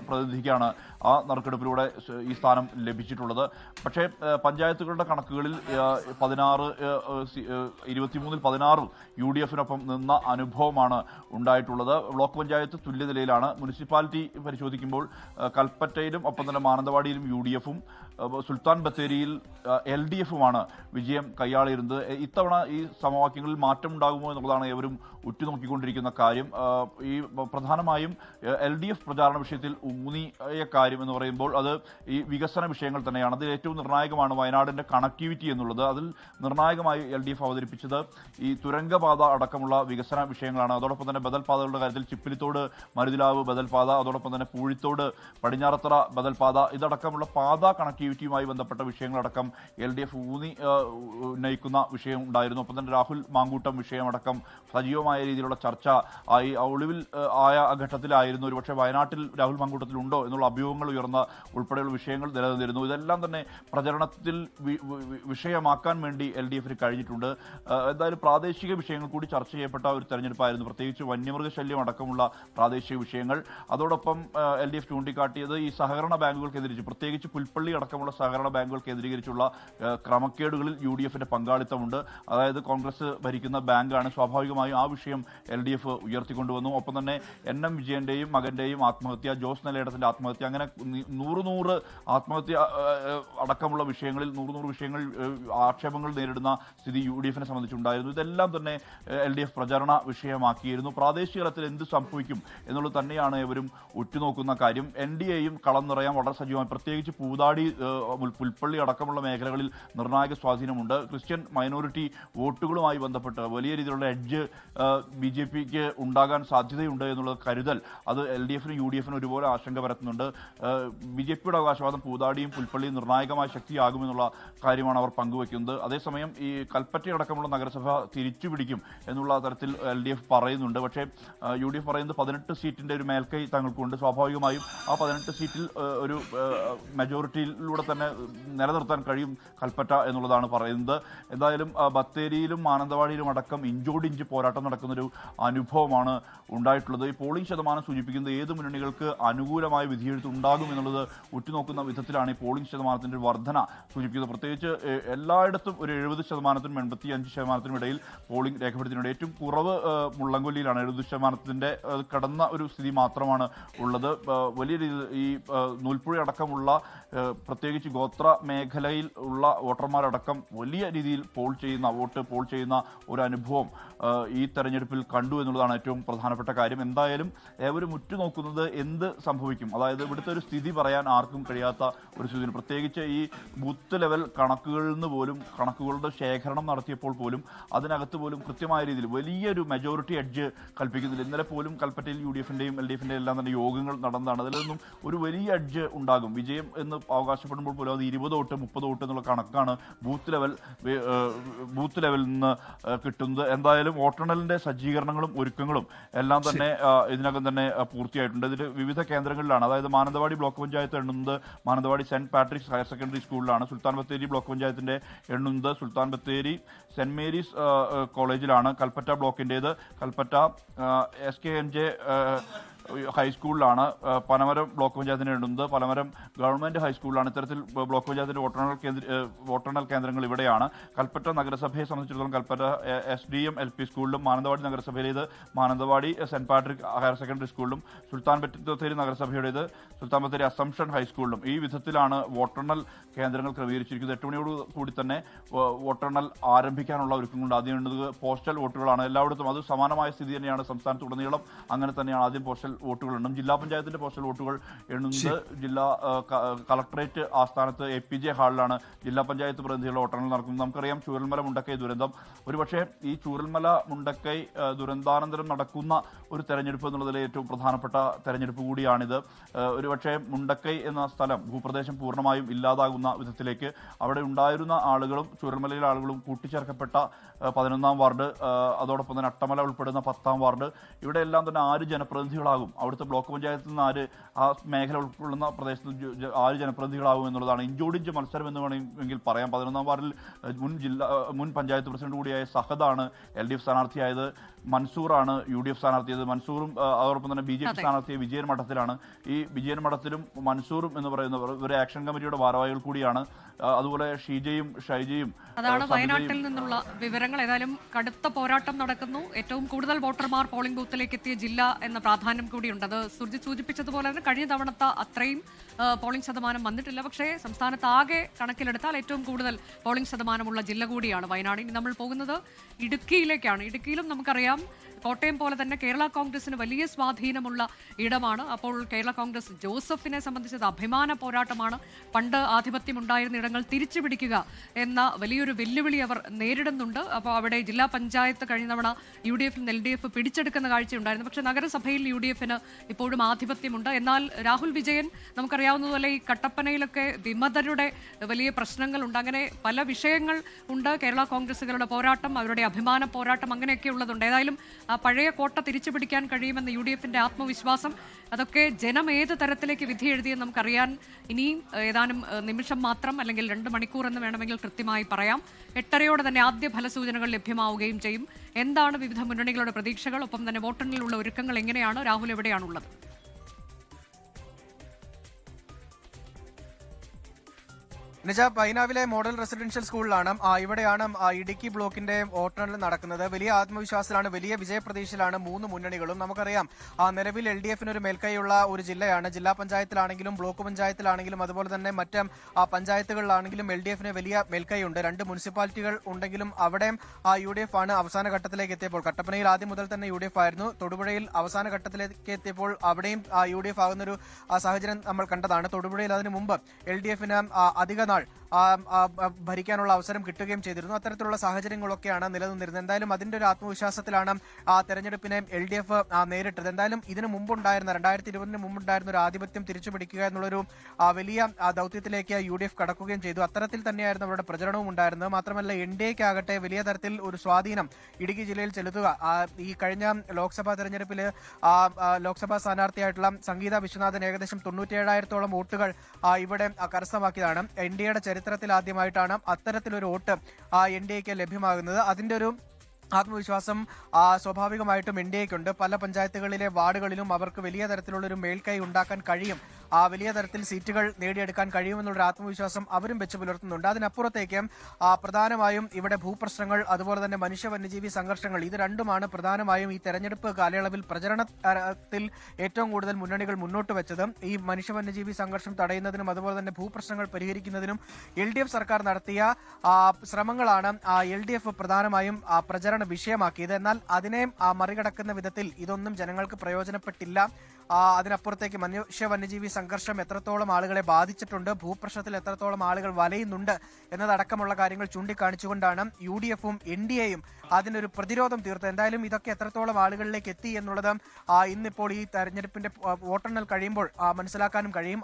പ്രതിനിധിക്കാണ് ആ നറുക്കെടുപ്പിലൂടെ ഈ സ്ഥാനം ലഭിച്ചിട്ടുള്ളത്. പക്ഷേ പഞ്ചായത്തുകളുടെ കണക്കുകളിൽ 23-ൽ 16 UDFനൊപ്പം നിന്ന അനുഭവമാണ് ഉണ്ടായിട്ടുള്ളത്. ബ്ലോക്ക് പഞ്ചായത്ത് തുല്യനിലയിലാണ്. മുനിസിപ്പാലിറ്റി പരിശോധിക്കുമ്പോൾ കൽപ്പറ്റയിലും ഒപ്പം തന്നെ മാനന്തവാടിയിലും UDFും സുൽത്താൻ ബത്തേരിയിൽ LDFുമാണ് വിജയം കൈയാളിയിരുന്നത്. ഇത്തവണ ഈ സമവാക്യങ്ങളിൽ മാറ്റം ഉണ്ടാകുമോ എന്നുള്ളതാണ് ഏവരും ഉറ്റുനോക്കിക്കൊണ്ടിരിക്കുന്ന കാര്യം. ഈ പ്രധാനമായും LDF പ്രചാരണ വിഷയത്തിൽ ഊന്നിയ കാര്യം എന്ന് പറയുമ്പോൾ അത് ഈ വികസന വിഷയങ്ങൾ തന്നെയാണ്. അതിൽ ഏറ്റവും നിർണായകമാണ് വയനാടിൻ്റെ കണക്ടിവിറ്റി എന്നുള്ളത്. അതിൽ നിർണായകമായി LDF അവതരിപ്പിച്ചത് ഈ തുരങ്കപാത അടക്കമുള്ള വികസന വിഷയങ്ങളാണ്. അതോടൊപ്പം തന്നെ ബദൽപാതകളുടെ കാര്യത്തിൽ ചിപ്പിലിത്തോട് മരുതിലാവ് ബദൽപാത, അതോടൊപ്പം തന്നെ പൂഴിത്തോട് പടിഞ്ഞാറത്തറ ബദൽപാത, ഇതടക്കമുള്ള പാത കണക്ടിവിറ്റിയുമായി ബന്ധപ്പെട്ട വിഷയങ്ങളടക്കം LDF ഉന്നയിക്കുന്ന വിഷയം ഉണ്ടായിരുന്നു. ഒപ്പം തന്നെ രാഹുൽ മാങ്കൂട്ടം വിഷയമടക്കം സജീവമായ രീതിയിലുള്ള ചർച്ച ആയി. ഒളിവിൽ ആയ ഘട്ടത്തിലായിരുന്നു ഒരുപക്ഷെ വയനാട്ടിൽ രാഹുൽ മാങ്കൂട്ടത്തിലുണ്ടോ എന്നുള്ള അഭ്യൂഹങ്ങൾ ഉയർന്ന ഉൾപ്പെടെയുള്ള വിഷയങ്ങൾ നിലനിന്നിരുന്നു. ഇതെല്ലാം തന്നെ പ്രചരണത്തിൽ വിഷയമാക്കാൻ വേണ്ടി LDFന് കഴിഞ്ഞിട്ടുണ്ട്. എന്തായാലും പ്രാദേശിക വിഷയങ്ങൾ കൂടി ചർച്ച ചെയ്യപ്പെട്ട ഒരു തെരഞ്ഞെടുപ്പായിരുന്നു. പ്രത്യേകിച്ച് വന്യമൃഗശല്യം അടക്കമുള്ള പ്രാദേശിക വിഷയങ്ങൾ. അതോടൊപ്പം LDF ചൂണ്ടിക്കാട്ടിയത് ഈ സഹകരണ ബാങ്കുകൾക്കെതിരെ കേന്ദ്രീകരിച്ച്, പ്രത്യേകിച്ച് പുൽപ്പള്ളി അടക്കമുള്ള സഹകരണ ബാങ്കുകൾ കേന്ദ്രീകരിച്ചുള്ള ക്രമക്കേടുകളിൽ UDFന്റെ പങ്കാളിത്തമുണ്ട്. അതായത് കോൺഗ്രസ് ഭരിക്കുന്ന ബാങ്കാണ്. സ്വാഭാവികമായും ആ വിഷയം LDF ഉയർത്തിക്കൊണ്ടുവന്നു. ഒപ്പം തന്നെ NM വിജയന്റെയും മകന്റെയും ആത്മഹത്യ, ജോസ് നെല്ലേടത്തിന്റെ ആത്മഹത്യ, അങ്ങനെ 100 ആത്മഹത്യ അടക്കമുള്ള വിഷയങ്ങളിൽ 100 വിഷയങ്ങൾ ആക്ഷേപങ്ങൾ നേരിടുന്ന സ്ഥിതി UDFനെ സംബന്ധിച്ചുണ്ടായിരുന്നു. ഇതെല്ലാം തന്നെ LDF പ്രചരണ വിഷയമാക്കിയിരുന്നു. പ്രാദേശിക തലത്തിൽ എന്ത് സംഭവിക്കും എന്നുള്ളത് തന്നെയാണ് ഇവരും ഉറ്റുനോക്കുന്ന കാര്യം. NDAയും കളം നിറയാൻ വളരെ സജീവമായി, പ്രത്യേകിച്ച് പൂതാടി, പുൽപ്പള്ളി അടക്കമുള്ള മേഖലകളിൽ നിർണായക സ്വാധീനമുണ്ട്. ക്രിസ്ത്യൻ മൈനോറിറ്റി വോട്ടുകളുമായി ബന്ധപ്പെട്ട് വലിയ രീതിയിലുള്ള എഡ്ജ് BJPക്ക് ഉണ്ടാകാൻ സാധ്യതയുണ്ട് എന്നുള്ള കരുതൽ അത് LDFനും UDFനും ഒരുപോലെ ആശങ്ക പരത്തുന്നുണ്ട്. BJPയുടെ അവകാശവാദം പൂതാടിയും പുൽപ്പള്ളിയും നിർണായകമായ ശക്തിയാകുമെന്നുള്ള കാര്യമാണ് അവർ പങ്കുവയ്ക്കുന്നത്. അതേസമയം ഈ കൽപ്പറ്റ അടക്കമുള്ള നഗരസഭ തിരിച്ചുപിടിക്കും എന്നുള്ള തരത്തിൽ LDF പറയുന്നുണ്ട്. പക്ഷേ UDF പറയുന്നത് 18 സീറ്റിന്റെ ഒരു മേൽക്കൈ തങ്ങൾക്കുണ്ട്. സ്വാഭാവികമായും ആ 18 സീറ്റിൽ ഒരു മെജോറിറ്റിയിലൂടെ തന്നെ നിലനിർത്താൻ കഴിയും കൽപ്പറ്റ എന്നുള്ളതാണ് പറയുന്നത്. എന്തായാലും ബത്തേരിയിലും മാനന്തവാടിയിലും അടക്കം ഇഞ്ചോടിഞ്ച് പോരാട്ടം നടക്കുന്നൊരു അനുഭവമാണ് ഉണ്ടായിട്ടുള്ളത്. ഈ പോളിംഗ് ശതമാനം സൂചിപ്പിക്കുന്നത് ഏത് മുന്നണികൾക്ക് അനുകൂലമായ വിധിയെഴുത്ത് ഉണ്ടാകും എന്നുള്ളത് ഉറ്റുനോക്കുന്ന വിധത്തിലാണ് ഈ പോളിംഗ് ശതമാനത്തിന്റെ വർധന സൂചിപ്പിക്കുന്നത്. പ്രത്യേകിച്ച് എല്ലായിടത്തും ഒരു 70%-നും 85%-നും ഇടയിൽ പോളിംഗ് രേഖപ്പെടുത്തിയിട്ടുണ്ട്. ഏറ്റവും കുറവ് മുള്ളംകൊല്ലിയിലാണ്, 70% കടന്ന ഒരു സ്ഥിതി മാത്രമാണ് ഉള്ളത്. വലിയ രീതിയിൽ ഈ നൂൽപ്പുഴ അടക്കമുള്ള പ്രത്യേകിച്ച് ഗോത്ര മേഖലയിൽ ഉള്ള വോട്ടർമാരടക്കം വലിയ രീതിയിൽ വോട്ട് പോൾ ചെയ്യുന്ന ഒരു അനുഭവം ഈ തെരഞ്ഞെടുപ്പിൽ കണ്ടു എന്നുള്ളതാണ് ഏറ്റവും പ്രധാനപ്പെട്ട കാര്യം. എന്തായാലും ഏവരും ഉറ്റുനോക്കുന്നത് എന്ത് സംഭവിക്കും, അതായത് ഇവിടുത്തെ ഒരു സ്ഥിതി പറയാൻ ആർക്കും കഴിയാത്ത ഒരു സ്ഥിതി. പ്രത്യേകിച്ച് ഈ ബൂത്ത് ലെവൽ കണക്കുകളിൽ നിന്ന് പോലും, കണക്കുകളുടെ ശേഖരണം നടത്തിയപ്പോൾ പോലും അതിനകത്ത് പോലും കൃത്യമായ രീതിയിൽ വലിയൊരു മെജോറിറ്റി എഡ്ജ് കൽപ്പിക്കുന്നില്ല. ഇന്നലെ പോലും കൽപ്പറ്റയിൽ UDFന്റെയും LDFന്റെയും എല്ലാം തന്നെ യോഗങ്ങൾ നടന്നതാണ്. അതിൽ നിന്നും ഒരു വലിയ എഡ്ജ് ഉണ്ടാകും വിജയം എന്ന് അവകാശപ്പെടുമ്പോൾ പോലും അത് 20 വോട്ട് 30 വോട്ട് എന്നുള്ള കണക്കാണ് ബൂത്ത് ലെവലിൽ നിന്ന് കിട്ടുന്നത്. എന്തായാലും വോട്ടെണ്ണലിന്റെ സജ്ജീകരണങ്ങളും ഒരുക്കങ്ങളും എല്ലാം തന്നെ ഇതിനകം തന്നെ പൂർത്തിയായിട്ടുണ്ട്. ഇതിൽ വിവിധ കേന്ദ്രങ്ങളിലാണ്, അതായത് മാനന്തവാടി ബ്ലോക്ക് പഞ്ചായത്ത് എണ്ണുന്നത് Mananthavady saint Patrick's higher secondary സ്കൂളിലാണ്. സുൽത്താൻ ബത്തേരി ബ്ലോക്ക് പഞ്ചായത്തിന്റെ എണ്ണുന്നത് സുൽത്താൻ ബത്തേരി സെന്റ് മേരീസ് കോളേജിലാണ്. കൽപ്പറ്റ ബ്ലോക്കിൻ്റേത് കൽപ്പറ്റ SKNJ ഹൈസ്കൂളിലാണ്. പനമരം ബ്ലോക്ക് പഞ്ചായത്തിന് എണ്ണുന്നത് പനമരം ഗവൺമെന്റ് ഹൈസ്കൂളിലാണ്. ഇത്തരത്തിൽ ബ്ലോക്ക് പഞ്ചായത്തിന്റെ വോട്ടെണ്ണൽ കേന്ദ്രങ്ങൾ ഇവിടെയാണ്. കൽപ്പറ്റ നഗരസഭയെ സംബന്ധിച്ചിടത്തോളം കൽപ്പറ്റ SDM LP സ്കൂളിലും, മാനന്തവാടി നഗരസഭയിലേത് Mananthavady saint Patrick higher secondary സ്കൂളിലും, സുൽത്താൻ ബത്തേരി നഗരസഭയുടേത് സുൽത്താൻ ബത്തേരി അസംഷൻ ഹൈസ്കൂളിലും ഈ വിധത്തിലാണ് വോട്ടെണ്ണൽ കേന്ദ്രങ്ങൾ ക്രമീകരിച്ചിരിക്കുന്നത്. 8 മണിയോട് കൂടി തന്നെ വോട്ടെണ്ണൽ ആരംഭിക്കാനുള്ള ഒരുക്കങ്ങളുണ്ട്. ആദ്യം എണ്ണുന്നത് പോസ്റ്റൽ വോട്ടുകളാണ് എല്ലായിടത്തും. അത് സമാനമായ സ്ഥിതി തന്നെയാണ് സംസ്ഥാനത്തുടനീളം. അങ്ങനെ തന്നെയാണ് ആദ്യം പോസ്റ്റൽ വോട്ടുകൾ എണ്ണും. ജില്ലാ പഞ്ചായത്തിന്റെ പോസ്റ്റൽ വോട്ടുകൾ എണ്ണുന്നത് ജില്ലാ കളക്ടറേറ്റ് ആസ്ഥാനത്ത് APJ ഹാളിലാണ് ജില്ലാ പഞ്ചായത്ത് പ്രതിനിധികളുടെ വോട്ടെണ്ണൽ നടക്കുന്നത്. നമുക്കറിയാം ചൂരൽമല മുണ്ടക്കൈ ദുരന്തം. ഒരുപക്ഷെ ഈ ചൂരൽമല മുണ്ടക്കൈ ദുരന്താനന്തരം നടക്കുന്ന ഒരു തെരഞ്ഞെടുപ്പ് എന്നുള്ളതിലെ ഏറ്റവും പ്രധാനപ്പെട്ട തെരഞ്ഞെടുപ്പ് കൂടിയാണിത്. ഒരുപക്ഷെ മുണ്ടക്കൈ എന്ന സ്ഥലം ഭൂപ്രദേശം പൂർണ്ണമായും ഇല്ലാതാകുന്ന വിധത്തിലേക്ക് അവിടെ ഉണ്ടായിരുന്ന ആളുകളും ചൂരൽമലയിലെ ആളുകളും കൂട്ടിച്ചേർക്കപ്പെട്ട 11ാം വാർഡ്, അതോടൊപ്പം തന്നെ അട്ടമല ഉൾപ്പെടുന്ന 10ാം വാർഡ്, ഇവിടെ എല്ലാം തന്നെ ആര് ജനപ്രതിനിധികളാകും, അവിടുത്തെ ബ്ലോക്ക് പഞ്ചായത്തിൽ നിന്ന് ആര്, ആ മേഖല ഉൾക്കൊള്ളുന്ന പ്രദേശത്ത് ആര് ജനപ്രതിനിധികളാകും എന്നുള്ളതാണ്. ഇഞ്ചോടിഞ്ച് മത്സരം എന്ന് വേണമെങ്കിൽ പറയാം. 11ാം വാർഡിൽ മുൻ പഞ്ചായത്ത് പ്രസിഡന്റ് കൂടിയായ സഹദാണ് LDF സ്ഥാനാർത്ഥിയായത്. മൻസൂറാണ് UDF സ്ഥാനാർത്ഥിയായത്. മൻസൂറും അതോടൊപ്പം തന്നെ BJP സ്ഥാനാർത്ഥിയെ വിജയൻ മഠത്തിലാണ്. ഈ വിജയൻ മഠത്തിലും മൻസൂറും എന്ന് പറയുന്നവർ ഒരു ആക്ഷൻ കമ്മിറ്റിയുടെ ഭാരവാഹികൾ കൂടിയാണ്. അതുപോലെ ഷൈജയും അതാണ് വയനാട്ടിൽ നിന്നുള്ള വിവരങ്ങൾ. ഏതായാലും കടുത്ത പോരാട്ടം നടക്കുന്നു. ഏറ്റവും കൂടുതൽ വോട്ടർമാർ പോളിംഗ് ബൂത്തിലേക്ക് എത്തിയ ജില്ല എന്ന പ്രാധാന്യം കൂടിയുണ്ട്. അത് സുർജിത് സൂചിപ്പിച്ചതുപോലെ തന്നെ കഴിഞ്ഞ തവണത്തെ അത്രയും പോളിംഗ് ശതമാനം വന്നിട്ടില്ല. പക്ഷേ സംസ്ഥാനത്ത് ആകെ കണക്കിലെടുത്താൽ ഏറ്റവും കൂടുതൽ പോളിംഗ് ശതമാനമുള്ള ജില്ല കൂടിയാണ് വയനാട്. ഇനി നമ്മൾ പോകുന്നത് ഇടുക്കിയിലേക്കാണ്. ഇടുക്കിയിലും നമുക്കറിയാം കോട്ടയം പോലെ തന്നെ കേരള കോൺഗ്രസിന് വലിയ സ്വാധീനമുള്ള ഇടമാണ്. അപ്പോൾ കേരള കോൺഗ്രസ് ജോസഫിനെ സംബന്ധിച്ചത് അഭിമാന പോരാട്ടമാണ്. പണ്ട് ആധിപത്യമുണ്ടായിരുന്ന ഇടങ്ങൾ തിരിച്ചു പിടിക്കുക എന്ന വലിയൊരു വെല്ലുവിളി അവർ നേരിടുന്നുണ്ട്. അപ്പോൾ അവിടെ ജില്ലാ പഞ്ചായത്ത് കഴിഞ്ഞ തവണ UDF LDF പിടിച്ചെടുക്കുന്ന കാഴ്ചയുണ്ടായിരുന്നു. പക്ഷേ നഗരസഭയിൽ UDFന് ഇപ്പോഴും ആധിപത്യമുണ്ട്. എന്നാൽ രാഹുൽ വിജയൻ നമുക്കറിയാവുന്നതുപോലെ ഈ കട്ടപ്പനയിലൊക്കെ വിമതരുടെ വലിയ പ്രശ്നങ്ങളുണ്ട്. അങ്ങനെ പല വിഷയങ്ങൾ ഉണ്ട്. കേരള കോൺഗ്രസുകാരുടെ പോരാട്ടം, അവരുടെ അഭിമാന പോരാട്ടം, അങ്ങനെയൊക്കെ ഉള്ളതുണ്ട്. ഏതായാലും പഴയ കോട്ട തിരിച്ചു പിടിക്കാൻ കഴിയുമെന്ന് UDFന്റെ ആത്മവിശ്വാസം, അതൊക്കെ ജനം ഏത് തരത്തിലേക്ക് വിധി എഴുതിയെന്ന് നമുക്കറിയാൻ ഇനിയും ഏതാനും നിമിഷം മാത്രം, അല്ലെങ്കിൽ 2 മണിക്കൂർ എന്ന് വേണമെങ്കിൽ കൃത്യമായി പറയാം. 8:30 തന്നെ ആദ്യ ഫലസൂചനകൾ ലഭ്യമാവുകയും ചെയ്യും. എന്താണ് വിവിധ മുന്നണികളുടെ പ്രതീക്ഷകൾ, ഒപ്പം തന്നെ വോട്ടെണ്ണലിലുള്ള ഒരുക്കങ്ങൾ എങ്ങനെയാണ്? രാഹുൽ എവിടെയാണുള്ളത്? പൈനാവിലെ മോഡൽ റെസിഡൻഷ്യൽ സ്കൂളിലാണ്. ഇവിടെയാണ് ഇടുക്കി ബ്ലോക്കിന്റെ വോട്ടെണ്ണൽ നടക്കുന്നത്. വലിയ ആത്മവിശ്വാസത്തിലാണ്, വലിയ വിജയപ്രതീക്ഷയിലാണ് മൂന്ന് മുന്നണികളും. നമുക്കറിയാം നിലവിൽ LDF ഒരു മേൽക്കൈയുള്ള ഒരു ജില്ലയാണ്. ജില്ലാ പഞ്ചായത്തിലാണെങ്കിലും ബ്ലോക്ക് പഞ്ചായത്തിലാണെങ്കിലും അതുപോലെ തന്നെ മറ്റ് പഞ്ചായത്തുകളിലാണെങ്കിലും LDF വലിയ മേൽക്കൈയുണ്ട്. 2 മുനിസിപ്പാലിറ്റികൾ ഉണ്ടെങ്കിലും അവിടെയും UDF ആണ് അവസാന ഘട്ടത്തിലേക്ക് എത്തിയപ്പോൾ. കട്ടപ്പനയിൽ ആദ്യം മുതൽ തന്നെ UDF ആയിരുന്നു. തൊടുപുഴയിൽ അവസാന ഘട്ടത്തിലേക്ക് എത്തിയപ്പോൾ അവിടെയും UDF ആകുന്നൊരു സാഹചര്യം നമ്മൾ കണ്ടതാണ്. തൊടുപുഴയിൽ അതിനു മുമ്പ് LDF അധിക നാൾ ഭരിക്കാനുള്ള അവസരം കിട്ടുകയും ചെയ്തിരുന്നു. അത്തരത്തിലുള്ള സാഹചര്യങ്ങളൊക്കെയാണ് നിലനിന്നിരുന്നത്. എന്തായാലും അതിന്റെ ഒരു ആത്മവിശ്വാസത്തിലാണ് തെരഞ്ഞെടുപ്പിനെ LDF നേരിട്ടത്. എന്തായാലും ഇതിനു മുമ്പുണ്ടായിരുന്ന 2020 മുമ്പുണ്ടായിരുന്ന ഒരു ആധിപത്യം തിരിച്ചുപിടിക്കുക എന്നുള്ളൊരു വലിയ ദൗത്യത്തിലേക്ക് UDF കടക്കുകയും ചെയ്തു. അത്തരത്തിൽ തന്നെയായിരുന്നു അവരുടെ പ്രചരണവും ഉണ്ടായിരുന്നത്. മാത്രമല്ല NDAക്കാകട്ടെ വലിയ തരത്തിൽ ഒരു സ്വാധീനം ഇടുക്കി ജില്ലയിൽ ചെലുത്തുക. ഈ കഴിഞ്ഞ ലോക്സഭാ തെരഞ്ഞെടുപ്പിൽ ലോക്സഭാ സ്ഥാനാർത്ഥിയായിട്ടുള്ള സംഗീത വിശ്വനാഥൻ ഏകദേശം 97,000-ഓളം വോട്ടുകൾ ഇവിടെ കരസ്ഥമാക്കിയതാണ്. NDAയുടെ ചരിത്രത്തിൽ ആദ്യമായിട്ടാണ് അത്തരത്തിലൊരു വോട്ട് NDAക്ക് ലഭ്യമാകുന്നത്. അതിന്റെ ഒരു ആത്മവിശ്വാസം സ്വാഭാവികമായിട്ടും NDAക്കുണ്ട്. പല പഞ്ചായത്തുകളിലെ വാർഡുകളിലും അവർക്ക് വലിയ തരത്തിലുള്ളൊരു മേൽക്കൈ ഉണ്ടാക്കാൻ കഴിയും, വലിയ തരത്തിൽ സീറ്റുകൾ നേടിയെടുക്കാൻ കഴിയുമെന്നുള്ളൊരു ആത്മവിശ്വാസം അവരും വെച്ച് പുലർത്തുന്നുണ്ട്. അതിനപ്പുറത്തേക്ക് പ്രധാനമായും ഇവിടെ ഭൂപ്രശ്നങ്ങൾ അതുപോലെ തന്നെ മനുഷ്യ വന്യജീവി സംഘർഷങ്ങൾ ഇത് രണ്ടുമാണ് പ്രധാനമായും ഈ തെരഞ്ഞെടുപ്പ് കാലയളവിൽ പ്രചരണത്തിൽ ഏറ്റവും കൂടുതൽ മുന്നണികൾ മുന്നോട്ട് വെച്ചത്. ഈ മനുഷ്യ വന്യജീവി സംഘർഷം തടയുന്നതിനും അതുപോലെ തന്നെ ഭൂപ്രശ്നങ്ങൾ പരിഹരിക്കുന്നതിനും LDF സർക്കാർ നടത്തിയ ശ്രമങ്ങളാണ് LDF പ്രധാനമായും പ്രചരണ വിഷയമാക്കിയത്. എന്നാൽ അതിനെ മറികടക്കുന്ന വിധത്തിൽ ഇതൊന്നും ജനങ്ങൾക്ക് പ്രയോജനപ്പെട്ടില്ല. അതിനപ്പുറത്തേക്ക് മനുഷ്യ വന്യജീവി സംഘർഷം എത്രത്തോളം ആളുകളെ ബാധിച്ചിട്ടുണ്ട്, ഭൂപ്രശ്നത്തിൽ എത്രത്തോളം ആളുകൾ വലയുന്നുണ്ട് എന്നതടക്കമുള്ള കാര്യങ്ങൾ ചൂണ്ടിക്കാണിച്ചുകൊണ്ടാണ് UDFും NDAയും അതിനൊരു പ്രതിരോധം തീർത്തത്. എന്തായാലും ഇതൊക്കെ എത്രത്തോളം ആളുകളിലേക്ക് എത്തി എന്നുള്ളത് ഇന്നിപ്പോൾ ഈ തെരഞ്ഞെടുപ്പിന്റെ വോട്ടെണ്ണൽ കഴിയുമ്പോൾ മനസ്സിലാക്കാനും കഴിയും.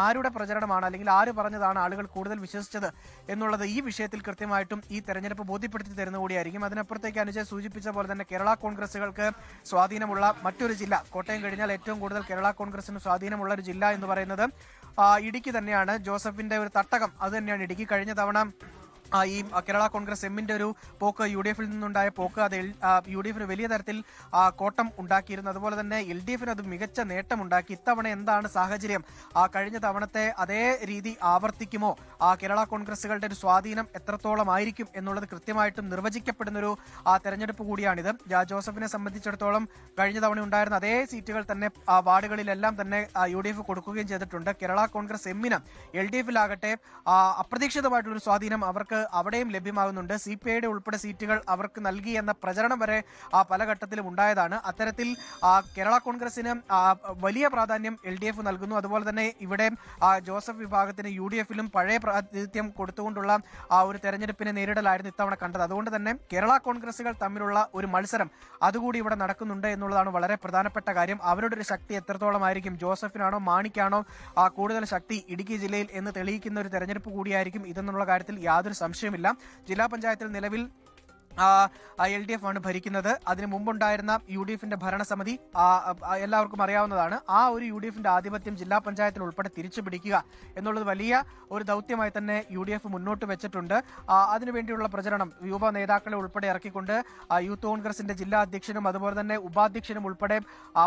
ആരുടെ പ്രചരണമാണ് അല്ലെങ്കിൽ ആര് പറഞ്ഞതാണ് ആളുകൾ കൂടുതൽ വിശ്വസിച്ചത് എന്നുള്ളത് ഈ വിഷയത്തിൽ കൃത്യമായിട്ടും ഈ തെരഞ്ഞെടുപ്പ് ബോധ്യപ്പെടുത്തി തരുന്ന കൂടിയായിരിക്കും. അതിനപ്പുറത്തേക്ക് അനുജയ് സൂചിപ്പിച്ച പോലെ തന്നെ കേരള കോൺഗ്രസുകൾക്ക് സ്വാധീനമുള്ള മറ്റൊരു ജില്ല, കോട്ടയം കഴിഞ്ഞാൽ ഏറ്റവും കൂടുതൽ കേരള കോൺഗ്രസിന് സ്വാധീനമുള്ള ഒരു ജില്ല എന്ന് പറയുന്നത് ഇടുക്കി തന്നെയാണ്. ജോസഫിന്റെ ഒരു തട്ടകം അത് തന്നെയാണ് ഇടുക്കി. കഴിഞ്ഞ തവണ ഈ കേരള കോൺഗ്രസ് എമ്മിന്റെ ഒരു പോക്ക് UDFിൽ നിന്നുണ്ടായ പോക്ക് അത് UDFിന് വലിയ തരത്തിൽ കോട്ടം ഉണ്ടാക്കിയിരുന്നു. അതുപോലെ തന്നെ LDFിന് അത് മികച്ച നേട്ടമുണ്ടാക്കി. ഇത്തവണ എന്താണ് സാഹചര്യം, കഴിഞ്ഞ തവണത്തെ അതേ രീതി ആവർത്തിക്കുമോ, കേരള കോൺഗ്രസുകളുടെ ഒരു സ്വാധീനം എത്രത്തോളം ആയിരിക്കും എന്നുള്ളത് കൃത്യമായിട്ടും നിർവചിക്കപ്പെടുന്നൊരു തെരഞ്ഞെടുപ്പ് കൂടിയാണിത്. ജോസഫിനെ സംബന്ധിച്ചിടത്തോളം കഴിഞ്ഞ തവണ ഉണ്ടായിരുന്ന അതേ സീറ്റുകൾ തന്നെ വാർഡുകളിലെല്ലാം തന്നെ UDF കൊടുക്കുകയും ചെയ്തിട്ടുണ്ട്. കേരള കോൺഗ്രസ് എമ്മിന് LDFിലാകട്ടെ അപ്രതീക്ഷിതമായിട്ടുള്ളൊരു സ്വാധീനം അവർക്ക് അവിടെയും ലഭ്യമാകുന്നുണ്ട്. CPIയുടെ ഉൾപ്പെടെ സീറ്റുകൾ അവർക്ക് നൽകി എന്ന പ്രചരണം വരെ പല ഘട്ടത്തിലും ഉണ്ടായതാണ്. അത്തരത്തിൽ കേരള കോൺഗ്രസിന് വലിയ പ്രാധാന്യം LDF നൽകുന്നു. അതുപോലെ തന്നെ ഇവിടെ ജോസഫ് വിഭാഗത്തിന് UDFിലും പഴയ പ്രാതിനിധ്യം കൊടുത്തുകൊണ്ടുള്ള ഒരു തെരഞ്ഞെടുപ്പിനെ നേരിടലായിരുന്നു ഇത്തവണ കണ്ടത്. അതുകൊണ്ട് തന്നെ കേരള കോൺഗ്രസുകൾ തമ്മിലുള്ള ഒരു മത്സരം അതുകൂടി ഇവിടെ നടക്കുന്നുണ്ട് എന്നുള്ളതാണ് വളരെ പ്രധാനപ്പെട്ട കാര്യം. അവരുടെ ഒരു ശക്തി എത്രത്തോളമായിരിക്കും, ജോസഫിനാണോ മാണിക്കാണോ കൂടുതൽ ശക്തി ഇടുക്കി ജില്ലയിൽ എന്ന് തെളിയിക്കുന്ന ഒരു തെരഞ്ഞെടുപ്പ് കൂടിയായിരിക്കും ഇതെന്നുള്ള കാര്യത്തിൽ യാതൊരു സംശയമില്ല. ജില്ലാ പഞ്ചായത്തിൽ നിലവിൽ LDF ആണ് ഭരിക്കുന്നത്. അതിന് മുമ്പുണ്ടായിരുന്ന UDFിന്റെ ഭരണസമിതി എല്ലാവർക്കും അറിയാവുന്നതാണ്. ആ ഒരു UDFിന്റെ ആധിപത്യം ജില്ലാ പഞ്ചായത്തിൽ ഉൾപ്പെടെ തിരിച്ചു പിടിക്കുക എന്നുള്ളത് വലിയ ഒരു ദൗത്യമായി തന്നെ UDF മുന്നോട്ട് വെച്ചിട്ടുണ്ട്. അതിനുവേണ്ടിയുള്ള പ്രചരണം യുവ നേതാക്കളെ ഉൾപ്പെടെ ഇറക്കിക്കൊണ്ട് യൂത്ത് കോൺഗ്രസിന്റെ ജില്ലാ അധ്യക്ഷനും അതുപോലെ തന്നെ ഉപാധ്യക്ഷനും ഉൾപ്പെടെ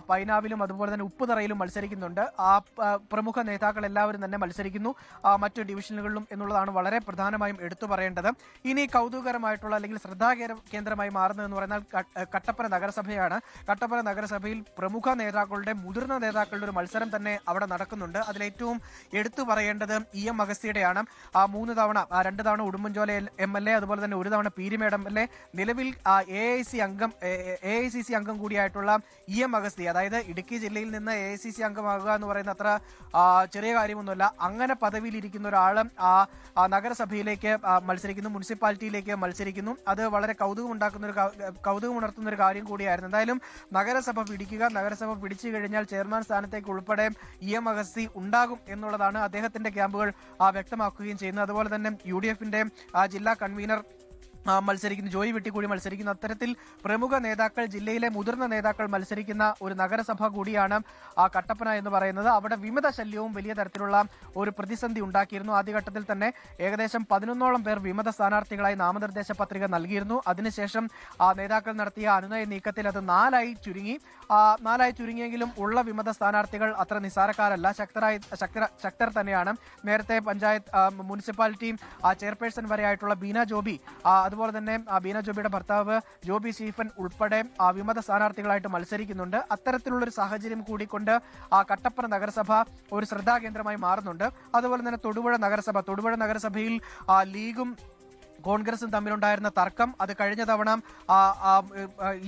പൈനാവിലും അതുപോലെ തന്നെ ഉപ്പുതറയിലും മത്സരിക്കുന്നുണ്ട്. പ്രമുഖ നേതാക്കൾ എല്ലാവരും തന്നെ മത്സരിക്കുന്നു മറ്റു ഡിവിഷനുകളിലും എന്നുള്ളതാണ് വളരെ പ്രധാനമായും എടുത്തു പറയേണ്ടത്. ഇനി കൗതുകകരമായിട്ടുള്ള അല്ലെങ്കിൽ കേന്ദ്രമായി മാറുന്നതെന്ന് പറഞ്ഞാൽ കട്ടപ്പന നഗരസഭയാണ്. കട്ടപ്പന നഗരസഭയിൽ പ്രമുഖ നേതാക്കളുടെ മുതിർന്ന നേതാക്കളുടെ ഒരു മത്സരം തന്നെ അവിടെ നടക്കുന്നുണ്ട്. അതിലേറ്റവും എടുത്തു പറയേണ്ടത് EM അഗസ്തിയുടെയാണ്. 2 തവണ ഉടുമ്പൻചോല MLA അതുപോലെ തന്നെ 1 തവണ പീരിമേട് MLA, നിലവിൽ AICC അംഗം കൂടിയായിട്ടുള്ള EM അഗസ്തി. അതായത് ഇടുക്കി ജില്ലയിൽ നിന്ന് AICC അംഗമാകുക എന്ന് പറയുന്ന അത്ര ചെറിയ കാര്യമൊന്നുമല്ല. അങ്ങനെ പദവിയിലിരിക്കുന്ന ഒരാൾ നഗരസഭയിലേക്ക് മത്സരിക്കുന്നു, മുനിസിപ്പാലിറ്റിയിലേക്ക് മത്സരിക്കുന്നു. അത് വളരെ കൗതുകമുണർത്തുന്ന ഒരു കാര്യം കൂടിയായിരുന്നു. എന്തായാലും നഗരസഭ പിടിച്ചു കഴിഞ്ഞാൽ ചെയർമാൻ സ്ഥാനത്തേക്ക് ഉൾപ്പെടെ EM അഗസ്തി ഉണ്ടാകും എന്നുള്ളതാണ് അദ്ദേഹത്തിന്റെ ക്യാമ്പുകൾ വ്യക്തമാക്കുകയും ചെയ്യുന്നത്. അതുപോലെ തന്നെ UDFിന്റെ ജില്ലാ കൺവീനർ മത്സരിക്കുന്ന, ജോയി വെട്ടിക്കൂടി മത്സരിക്കുന്ന, അത്തരത്തിൽ പ്രമുഖ നേതാക്കൾ, ജില്ലയിലെ മുതിർന്ന നേതാക്കൾ മത്സരിക്കുന്ന ഒരു നഗരസഭ കൂടിയാണ് കട്ടപ്പന എന്ന് പറയുന്നത്. അവിടെ വിമത ശല്യവും വലിയ തരത്തിലുള്ള ഒരു പ്രതിസന്ധി ഉണ്ടാക്കിയിരുന്നു. ആദ്യഘട്ടത്തിൽ തന്നെ ഏകദേശം 11ഓളം പേർ വിമത സ്ഥാനാർത്ഥികളായി നാമനിർദ്ദേശ പത്രിക നൽകിയിരുന്നു. അതിനുശേഷം നേതാക്കൾ നടത്തിയ അനുനയ നീക്കത്തിൽ അത് 4ആയി ചുരുങ്ങിയെങ്കിലും ഉള്ള വിമത സ്ഥാനാർത്ഥികൾ അത്ര നിസ്സാരക്കാരല്ല, ശക്തർ തന്നെയാണ്. നേരത്തെ പഞ്ചായത്ത് മുനിസിപ്പാലിറ്റി ചെയർപേഴ്സൺ വരെയായിട്ടുള്ള ബീന ജോബി, അതുപോലെ തന്നെ ബീന ജോബിയുടെ ഭർത്താവ് ജോബി സ്റ്റീഫൻ ഉൾപ്പെടെ വിമത സ്ഥാനാർത്ഥികളായിട്ട് മത്സരിക്കുന്നുണ്ട്. അത്തരത്തിലുള്ളൊരു സാഹചര്യം കൂടിക്കൊണ്ട് കട്ടപ്പന നഗരസഭ ഒരു ശ്രദ്ധാകേന്ദ്രമായി മാറുന്നുണ്ട്. അതുപോലെ തന്നെ തൊടുപുഴ നഗരസഭയിൽ ലീഗും കോൺഗ്രസും തമ്മിലുണ്ടായിരുന്ന തർക്കം അത് കഴിഞ്ഞ തവണ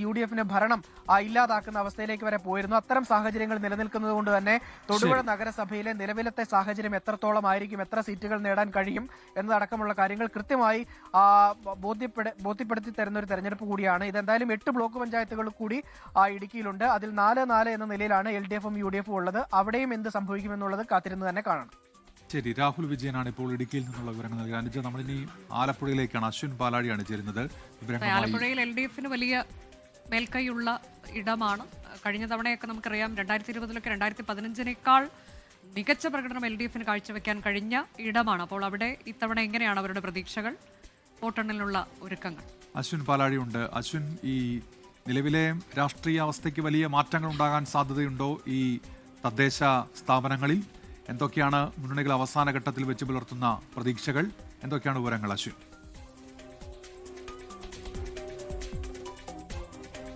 UDFന് ഭരണം ഇല്ലാതാക്കുന്ന അവസ്ഥയിലേക്ക് വരെ പോയിരുന്നു. അത്തരം സാഹചര്യങ്ങൾ നിലനിൽക്കുന്നത് കൊണ്ട് തന്നെ തൊടുപുഴ നഗരസഭയിലെ നിലവിലത്തെ സാഹചര്യം എത്രത്തോളം ആയിരിക്കും, എത്ര സീറ്റുകൾ നേടാൻ കഴിയും എന്നതടക്കമുള്ള കാര്യങ്ങൾ കൃത്യമായി ബോധ്യപ്പെടുത്തി തരുന്ന ഒരു തെരഞ്ഞെടുപ്പ് കൂടിയാണ്. ഇതെന്തായാലും 8 ബ്ലോക്ക് പഞ്ചായത്തുകൾ കൂടി ഇടുക്കിയിലുണ്ട്. അതിൽ 4-4 എന്ന നിലയിലാണ് LDFും UDFും ഉള്ളത്. അവിടെയും എന്ത് സംഭവിക്കുമെന്നുള്ളത് കാത്തിരുന്ന് തന്നെ കാണണം. ശരി, രാഹുൽ വിജയനാണ് ഇപ്പോൾ ഇടുക്കിയിൽ നിന്നുള്ള വിവരങ്ങൾ നൽകുക. അനുജ, നമ്മളിനി ആലപ്പുഴയിലേക്കാണ്. അശ്വിൻ പാലാടിയാണ് ചേരുന്നത്. ആലപ്പുഴയിൽ LDFന് വലിയ മേൽക്കൈയുള്ള ഇടമാണ്. കഴിഞ്ഞ തവണയൊക്കെ നമുക്കറിയാം 2020 2015 മികച്ച പ്രകടനം LDFന് കാഴ്ചവെക്കാൻ കഴിഞ്ഞ ഇടമാണ്. അപ്പോൾ അവിടെ ഇത്തവണ എങ്ങനെയാണ് അവരുടെ പ്രതീക്ഷകൾ, വോട്ടെണ്ണലിനുള്ള ഒരുക്കങ്ങൾ? അശ്വിൻ പാലാടിയുണ്ട്. അശ്വിൻ, ഈ നിലവിലെ രാഷ്ട്രീയ അവസ്ഥയ്ക്ക് വലിയ മാറ്റങ്ങൾ ഉണ്ടാകാൻ സാധ്യതയുണ്ടോ? ഈ തദ്ദേശ സ്ഥാപനങ്ങളിൽ എന്തൊക്കെയാണ് മുന്നണികൾ അവസാന ഘട്ടത്തിൽ വെച്ച് പുലർത്തുന്ന പ്രതീക്ഷകൾ? എന്തൊക്കെയാണ് വിവരങ്ങൾ അശ്വിൻ?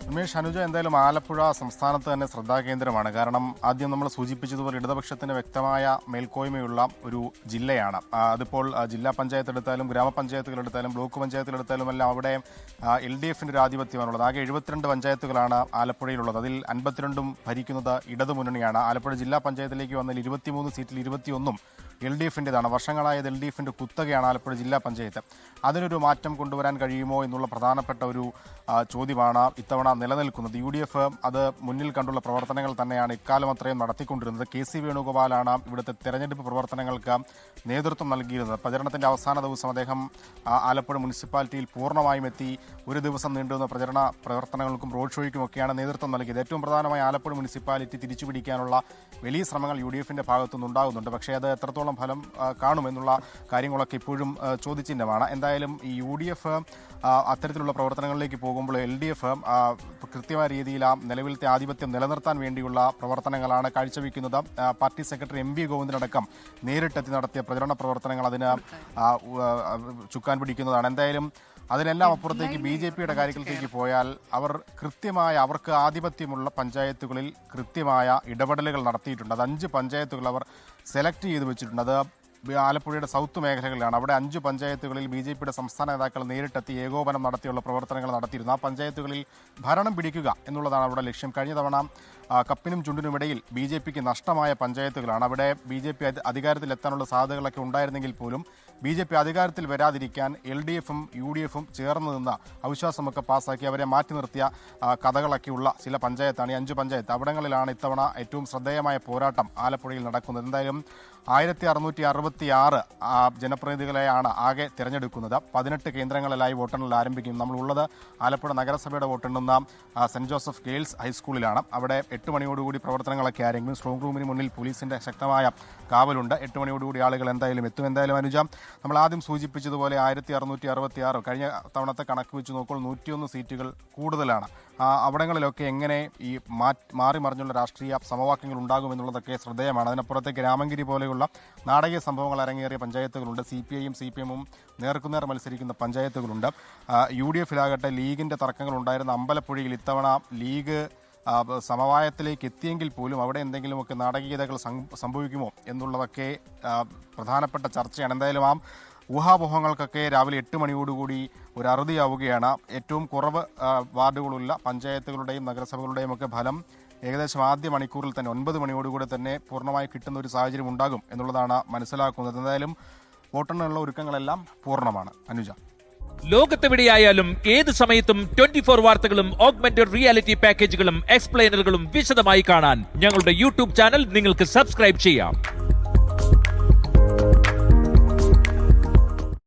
രമേശ്, അനുജ, എന്തായാലും ആലപ്പുഴ സംസ്ഥാനത്ത് തന്നെ ശ്രദ്ധാകേന്ദ്രമാണ്. കാരണം ആദ്യം നമ്മൾ സൂചിപ്പിച്ചതുപോലെ ഇടതുപക്ഷത്തിന് വ്യക്തമായ മേൽക്കോയ്മയുള്ള ഒരു ജില്ലയാണ്. അതിപ്പോൾ ജില്ലാ പഞ്ചായത്ത് എടുത്താലും ഗ്രാമപഞ്ചായത്തുകൾ എടുത്താലും ബ്ലോക്ക് പഞ്ചായത്തുകൾ എടുത്താലും എല്ലാം അവിടെ LDFന്റെ ഒരു ആധിപത്യമാണുള്ളത്. ആകെ 72 പഞ്ചായത്തുകളാണ് ആലപ്പുഴയിലുള്ളത്. അതിൽ 52ഉം ഭരിക്കുന്നത് ഇടതുമുന്നണിയാണ്. ആലപ്പുഴ ജില്ലാ പഞ്ചായത്തിലേക്ക് വന്നതിൽ 23 സീറ്റിൽ 21ഉം LDFന്റേതാണ്. വർഷങ്ങളായത് LDFന്റെ കുത്തകയാണ് ആലപ്പുഴ ജില്ലാ പഞ്ചായത്ത്. അതിനൊരു മാറ്റം കൊണ്ടുവരാൻ കഴിയുമോ എന്നുള്ള പ്രധാനപ്പെട്ട ഒരു ചോദ്യമാണ് ഇത്തവണ നിലനിൽക്കുന്നത്. UDF അത് മുന്നിൽ കണ്ടുള്ള പ്രവർത്തനങ്ങൾ തന്നെയാണ് ഇക്കാലം അത്രയും നടത്തിക്കൊണ്ടിരുന്നത്. KC വേണുഗോപാലാണ് ഇവിടുത്തെ തെരഞ്ഞെടുപ്പ് പ്രവർത്തനങ്ങൾക്ക് നേതൃത്വം നൽകിയിരുന്നത്. പ്രചരണത്തിന്റെ അവസാന ദിവസം അദ്ദേഹം ആലപ്പുഴ മുനിസിപ്പാലിറ്റിയിൽ പൂർണ്ണമായും എത്തി ഒരു ദിവസം നീണ്ടുവന്ന പ്രചരണ പ്രവർത്തനങ്ങൾക്കും റോഡ് ഷോയ്ക്കുമൊക്കെയാണ് നേതൃത്വം നൽകിയത്. ഏറ്റവും പ്രധാനമായി ആലപ്പുഴ മുനിസിപ്പാലിറ്റി തിരിച്ചുപിടിക്കാനുള്ള വലിയ ശ്രമങ്ങൾ UDFന്റെ ഭാഗത്തുനിന്നുണ്ടാകുന്നുണ്ട്. പക്ഷേ അത് എത്രത്തോളം ഫലം കാണുമെന്നുള്ള കാര്യങ്ങളൊക്കെ ഇപ്പോഴും ചോദ്യചിഹ്നമാണ്. എന്തായാലും ഈ UDF അത്തരത്തിലുള്ള പ്രവർത്തനങ്ങളിലേക്ക് പോകുമ്പോൾ LDF കൃത്യമായ രീതിയിൽ ആ നിലവിലത്തെ ആധിപത്യം നിലനിർത്താൻ വേണ്ടിയുള്ള പ്രവർത്തനങ്ങളാണ് കാഴ്ചവെക്കുന്നത്. പാർട്ടി സെക്രട്ടറി MV ഗോവിന്ദനടക്കം നേരിട്ടെത്തി നടത്തിയ പ്രചരണ പ്രവർത്തനങ്ങൾ അതിന് ചുക്കാൻ പിടിക്കുന്നതാണ്. എന്തായാലും അതിനെല്ലാം അപ്പുറത്തേക്ക് BJPയുടെ കാര്യത്തിലേക്ക് പോയാൽ അവർക്ക് ആധിപത്യമുള്ള പഞ്ചായത്തുകളിൽ കൃത്യമായ ഇടപെടലുകൾ നടത്തിയിട്ടുണ്ട്. അത് 5 പഞ്ചായത്തുകൾ അവർ സെലക്ട് ചെയ്ത് വെച്ചിട്ടുണ്ട്. അത് ആലപ്പുഴയുടെ സൗത്ത് മേഖലകളിലാണ്. അവിടെ 5 പഞ്ചായത്തുകളിൽ BJPയുടെ സംസ്ഥാന നേതാക്കൾ നേരിട്ടെത്തി ഏകോപനം നടത്തിയുള്ള പ്രവർത്തനങ്ങൾ നടത്തിയിരുന്നു. ആ പഞ്ചായത്തുകളിൽ ഭരണം പിടിക്കുക എന്നുള്ളതാണ് അവിടെ ലക്ഷ്യം. കഴിഞ്ഞ തവണ കപ്പിനും ചുണ്ടിനുമിടയിൽ BJPക്ക് നഷ്ടമായ പഞ്ചായത്തുകളാണ്. അവിടെ BJP അധികാരത്തിലെത്താനുള്ള സാധ്യതകളൊക്കെ ഉണ്ടായിരുന്നെങ്കിൽ പോലും BJP അധികാരത്തിൽ വരാതിരിക്കാൻ LDFും UDFും ചേർന്ന് നിന്ന് അവിശ്വാസമൊക്കെ പാസ്സാക്കി അവരെ മാറ്റി നിർത്തിയ കഥകളൊക്കെയുള്ള ചില പഞ്ചായത്താണ് ഈ 5 പഞ്ചായത്ത്. അവിടങ്ങളിലാണ് ഇത്തവണ ഏറ്റവും ശ്രദ്ധേയമായ പോരാട്ടം ആലപ്പുഴയിൽ നടക്കുന്നത്. എന്തായാലും 1666 ജനപ്രതിനിധികളെയാണ് ആകെ തിരഞ്ഞെടുക്കുന്നത്. 18 കേന്ദ്രങ്ങളിലായി വോട്ടെണ്ണൽ ആരംഭിക്കും. നമ്മളുള്ളത് ആലപ്പുഴ നഗരസഭയുടെ വോട്ടെണ്ണുന്ന സെന്റ് ജോസഫ് ഗേൾസ് ഹൈസ്കൂളിലാണ്. അവിടെ 8 മണിയോടുകൂടി പ്രവർത്തനങ്ങളൊക്കെ ആരംഭിക്കും. സ്ട്രോങ് റൂമിന് മുന്നിൽ പോലീസിന്റെ ശക്തമായ കാവലുണ്ട്. 8 മണിയോടുകൂടി ആളുകൾ എന്തായാലും എത്തും. എന്തായാലും അനുജ, നമ്മൾ ആദ്യം സൂചിപ്പിച്ചതുപോലെ 1666 കഴിഞ്ഞ തവണത്തെ കണക്ക് വെച്ച് നോക്കുമ്പോൾ 101 സീറ്റുകൾ കൂടുതലാണ്. അവിടങ്ങളിലൊക്കെ എങ്ങനെ ഈ മാറി മറിഞ്ഞുള്ള രാഷ്ട്രീയ സമവാക്യങ്ങൾ ഉണ്ടാകുമെന്നുള്ളതൊക്കെ ശ്രദ്ധേയമാണ്. അതിനപ്പുറത്തേക്ക് രാമങ്കിരി പോലെയുള്ള നാടകീയ സംഭവങ്ങൾ അരങ്ങേറിയ പഞ്ചായത്തുകളുണ്ട്. CPIയും CPMും നേർക്കുനേർ മത്സരിക്കുന്ന പഞ്ചായത്തുകളുണ്ട്. UDFിലാകട്ടെ ലീഗിന്റെ തർക്കങ്ങൾ ഉണ്ടായിരുന്ന അമ്പലപ്പുഴയിൽ ഇത്തവണ ലീഗ് സമവായത്തിലേക്ക് എത്തിയെങ്കിൽ പോലും അവിടെ എന്തെങ്കിലുമൊക്കെ നാടകീയതകൾ സംഭവിക്കുമോ എന്നുള്ളതൊക്കെ പ്രധാനപ്പെട്ട ചർച്ചയാണ്. എന്തായാലും ആ ഊഹാപോഹങ്ങൾക്കൊക്കെ രാവിലെ 8 മണിയോടുകൂടി ഒരു അറുതിയാവുകയാണ്. ഏറ്റവും കുറവ് വാർഡുകളുള്ള പഞ്ചായത്തുകളുടെയും നഗരസഭകളുടെയും ഒക്കെ ഫലം ഏകദേശം ആദ്യ മണിക്കൂറിൽ തന്നെ 9 മണിയോടുകൂടി തന്നെ പൂർണ്ണമായി കിട്ടുന്ന ഒരു സാഹചര്യം ഉണ്ടാകും എന്നുള്ളതാണ് മനസ്സിലാക്കുന്നത്. എന്തായാലും വോട്ടെണ്ണലുള്ള ഒരുക്കങ്ങളെല്ലാം പൂർണ്ണമാണ്. അനുജ, ലോകത്തെവിടെയായാലും ഏത് സമയത്തും 24 വാർത്തകളും ഓഗ്മെന്റഡ് റിയാലിറ്റി പാക്കേജുകളും എക്സ്പ്ലെയിനറുകളും വിശദമായി കാണാൻ ഞങ്ങളുടെ YouTube ചാനൽ നിങ്ങൾക്ക് സബ്സ്ക്രൈബ് ചെയ്യാം.